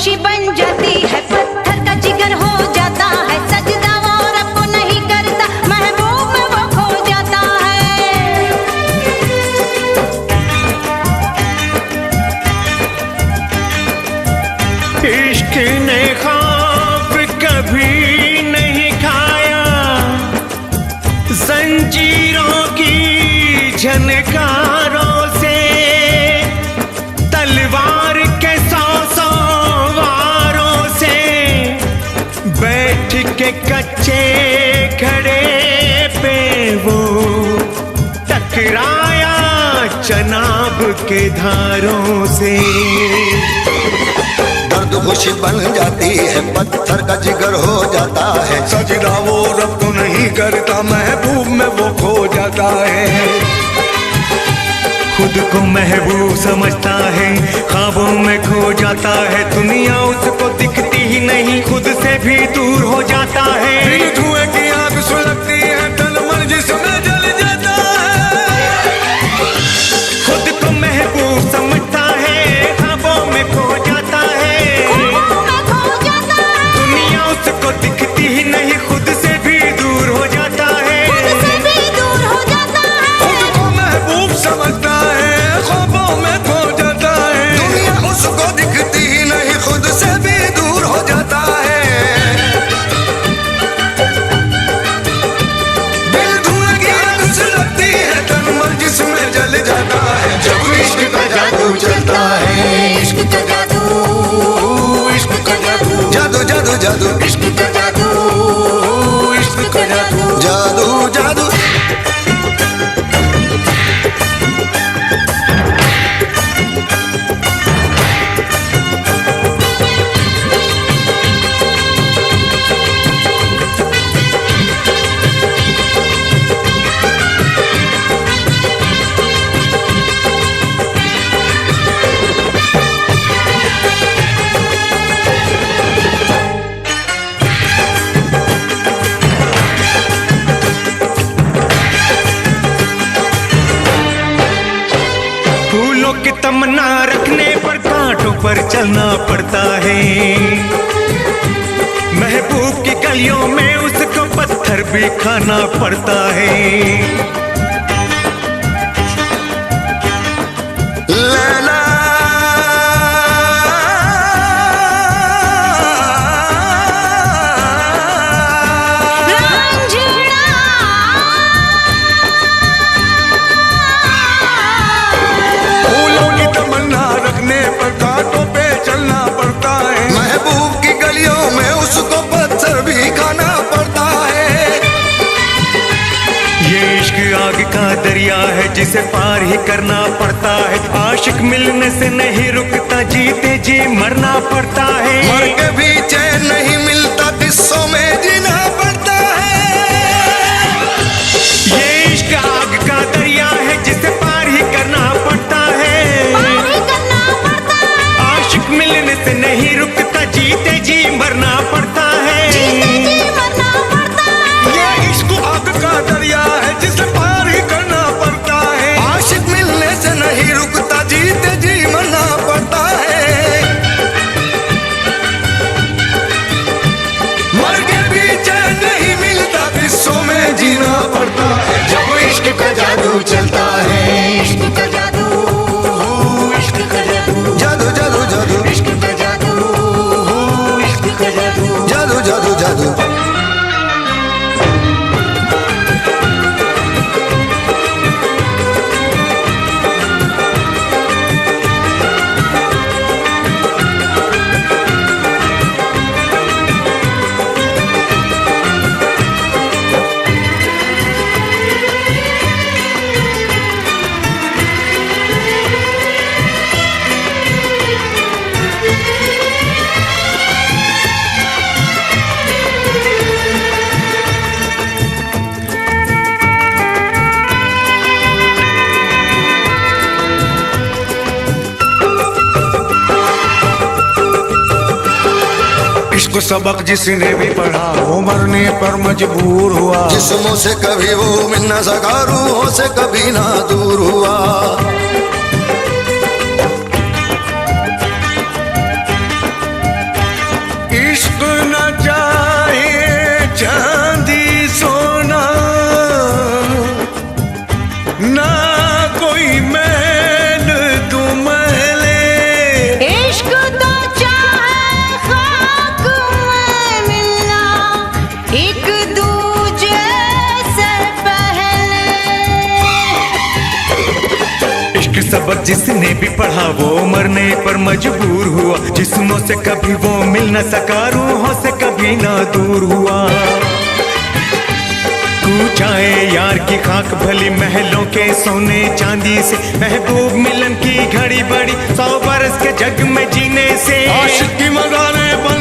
खुशी बन जाती है, पत्थर का जिगर हो जाता है, सजदा वो रब को नहीं करता, महबूब में वो खो जाता है। इश्क ने ख्वाब कभी नहीं खाया, जंजीरों की झनकारों से, तलवार के सौ वारों से, बैठ के कच्चे घड़े पे वो टकराया चनाब के धारों से। दर्द खुशी बन जाती है, पत्थर का जिगर हो जाता है, सजदा वो रब को नहीं करता, महबूब में वो खो जाता है। खुद को महबूब समझता है, ख्वाबों में खो जाता है, दुनिया उसको दिखती ही नहीं, खुद से भी दूर हो जाता है। धुएं की आग सुलगती है, तन मन जिसमें जल जाता है। खुद को महबूब समझता है, ख्वाबों में खो जाता है, दुनिया उसको दिखती ही नहीं, खुद से भी दूर हो जाता है। खुद को महबूब समझता है, ख्वाबों में खो जाता है, दुनिया उसको दिखती ही नहीं, खुद से भी दूर हो जाता है। दिल धुएं की आग सुलगती है, तन मन जिसमें जल जाता है, जब इश्क का जादू चलता है। इश्क का जादू, इश्क का जादू, जादू जादू जादू, इश्क का जादू, इश्क का जादू, जादू जादू। फूलों की तमन्ना रखने पर कांटों पर चलना पड़ता है, महबूब की गलियों में उसको पत्थर भी खाना पड़ता है। लैला फूलों की तमन्ना रखने पर कांटों पे चलना पड़ता है, महबूब की गलियों में उसको पत्थर भी खाना पड़ता है। ये इश्क आग का दरिया है, जिसे पार ही करना पड़ता है, आशिक मिलने से नहीं रुकता, जीते जी मरना पड़ता है। मर के भी चैन नहीं मिलता, किस्सों में जीना पड़ता है। ये इश्क आग का दरिया है, जिसे पार ही करना पड़ता है, आशिक मिलने से नहीं रुकता, जीते जी मरना पड़ता है। ये इश्क आग का दरिया है, जिसे पार ही करना पड़ता है, आशिक मिलने से नहीं रुकता, जीते जी मरना पड़ता है। मर के भी चैन नहीं मिलता, किस्सों में जीना पड़ता है, जब इश्क का जादू चलता है। इश्क का जादू, इश्क का जादू, जादू जादू जादू, इश्क का जादू, इश्क का जादू, जादू जादू जादू। इश्क सबक जिसने भी पढ़ा, वो मरने पर मजबूर हुआ, जिस्मों से कभी वो मिल न सका, रूहों से कभी ना दूर हुआ। एक दूजे से पहले। इश्क सबक जिसने भी पढ़ा वो मरने पर मजबूर हुआ, जिस्मों से कभी वो मिल न सका, रूहों से कभी ना दूर हुआ। जाए यार की खाक भली महलों के सोने चांदी से, महबूब मिलन की घड़ी बड़ी 100 बरस के जग में जीने से। आशिक की मगाने बन